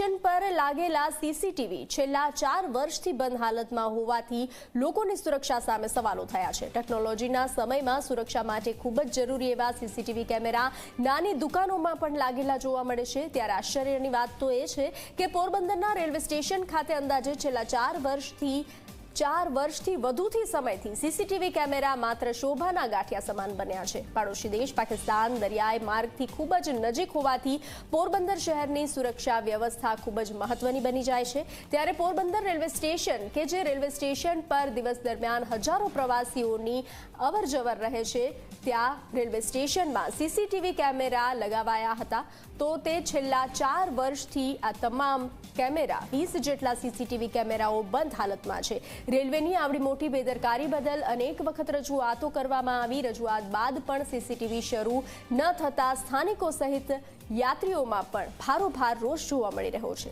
Station પર લાગેલા CCTV છેલ્લા 4 વર્ષથી બંધ હાલતમાં હોવાથી લોકોની સુરક્ષા સામે સવાલો થયા છે। ટેકનોલોજીના સમયમાં સુરક્ષા માટે ખૂબ જ જરૂરી એવા સીસીટીવી કેમેરા નાની દુકાનોમાં પણ લાગેલા જોવા મળે છે। ત્યારે આશ્ચર્યની વાત તો એ છે કે પોરબંદરના રેલવે સ્ટેશન ખાતે અંદાજે છેલ્લા 4 વર્ષથી વધુથી સમયથી સીસીટીવી કેમેરા માત્ર શોભાના ગાંઠિયા સમાન બન્યા છે। પાડોશી દેશ પાકિસ્તાન દરિયાઈ માર્ગથી ખૂબ જ નજીક હોવાથી પોરબંદર શહેરની સુરક્ષા વ્યવસ્થા ખૂબ જ મહત્વની બની જાય છે। ત્યારે પોરબંદર રેલવે સ્ટેશન કે જે રેલવે સ્ટેશન પર દિવસ દરમિયાન હજારો પ્રવાસીઓની અવરજવર રહે છે, ત્યાં રેલવે સ્ટેશનમાં સીસીટીવી કેમેરા લગાવાયા હતા। તો તે છેલ્લા 4 વર્ષથી આ તમામ કેમેરા 20 જેટલા સીસીટીવી કેમેરાઓ બંધ હાલતમાં છે। રેલવેની આવડી મોટી બેદરકારી બદલ અનેક વખત રજૂઆતો કરવામાં આવી। રજૂઆત બાદ પણ સીસીટીવી શરૂ ન થતા સ્થાનિકો સહિત યાત્રીઓમાં પણ ભારોભાર રોષ જોવા મળી રહ્યો છે।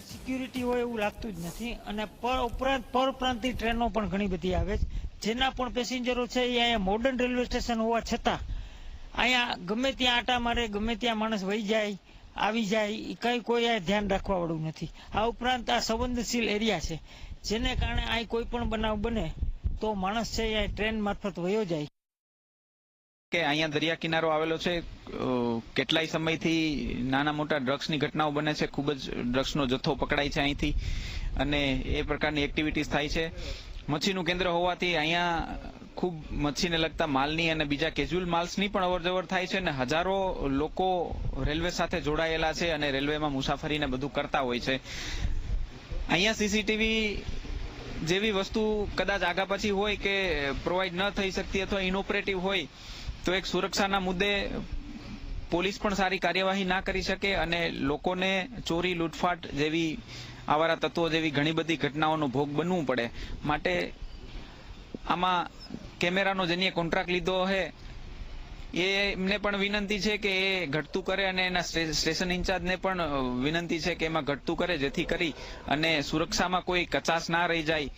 સિક્યુરિટી હોય એવું લાગતું જ નથી અને પરપ્રાંતીય ટ્રેનો પણ ઘણી બધી આવે છે, જેના પણ પેસેન્જરો છે એ અહીંયા મોડર્ન રેલવે સ્ટેશન હોવા છતાં અહીંયા ગમે ત્યાં આટા મારે, ગમે ત્યાં માણસ વહી જાય આવી જાય, કઈ કોઈ આ ધ્યાન રાખવા વાળું નથી। આ ઉપરાંત આ સંવેદનશીલ એરિયા છે, જેને કારણે અહીં કોઈ પણ બનાવ બને તો માણસ છે એ ટ્રેન મારફત વયો જાય કે અહીંયા દરિયા કિનારો આવેલો છે। કેટલાય સમયથી નાના મોટા ડ્રગ્સની ઘટનાઓ બને છે, ખૂબ જ ડ્રગ્સનો જથ્થો પકડાય છે અહીંથી અને એ પ્રકારની એક્ટિવિટીઝ થાય છે। મચ્છીનું કેન્દ્ર હોવાથી અહીંયા ખૂબ મચ્છીને લગતા માલની અને બીજા કેઝ્યુઅલ માલ્સની પણ અવરજવર થાય છે અને હજારો લોકો રેલવે સાથે જોડાયેલા છે અને રેલવેમાં મુસાફરીને બધું કરતા હોય છે। અહીંયા સીસીટીવી જેવી વસ્તુ કદાચ આગા પછી હોય કે પ્રોવાઈડ ન થઈ શકતી અથવા ઇનઓપરેટિવ હોય તો એક સુરક્ષાના મુદ્દે પોલીસ પણ સારી કાર્યવાહી ના કરી શકે અને લોકોને ચોરી લૂંટફાટ જેવી આવારા તત્વો જેવી ઘણી બધી ઘટનાઓનો ભોગ બનવું પડે। માટે આમાં કેમેરાનો જેને કોન્ટ્રાક્ટ લીધો છે એમને પણ વિનંતી છે કે એ ઘટતું કરે અને એના સ્ટેશન ઇન્ચાર્જને પણ વિનંતી છે કે એમાં ઘટતું કરે, જેથી કરી અને સુરક્ષામાં કોઈ કચાશ ના રહી જાય।